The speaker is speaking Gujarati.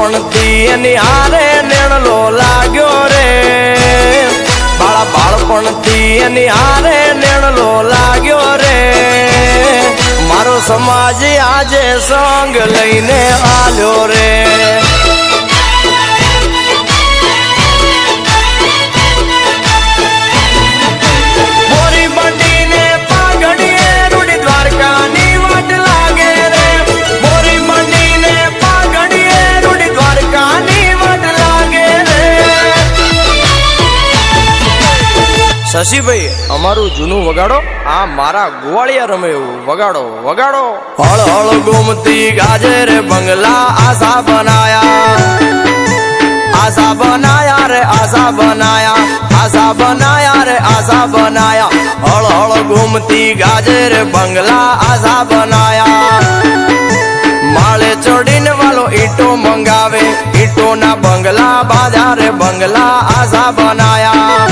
બાળપણથી એની હારે નેણલો લાગ્યો રે, બાળપણથી એની હારે નેણલો લાગ્યો રે, મારો સમાજ આજે સંગ લઈને આલ્યો રે. શશીભાઈ અમારું જૂનું વગાડો, આ મારા ગોવાળિયા રમે એવું વગાડો વગાડો. હળ હળ ગોમતી ગાજે રે બંગલા આશા બનાયા, આશા બનાયા રે આશા બનાયા, આશા બનાયા રે આશા બનાયા. હળ હળ ગોમતી ગાજે રે બંગલા આશા બનાયા, માળે ચડીને વાલો ઈંટો મંગાવે, ઈંટો ના બંગલા બાજા રે બંગલા આશા બનાયા.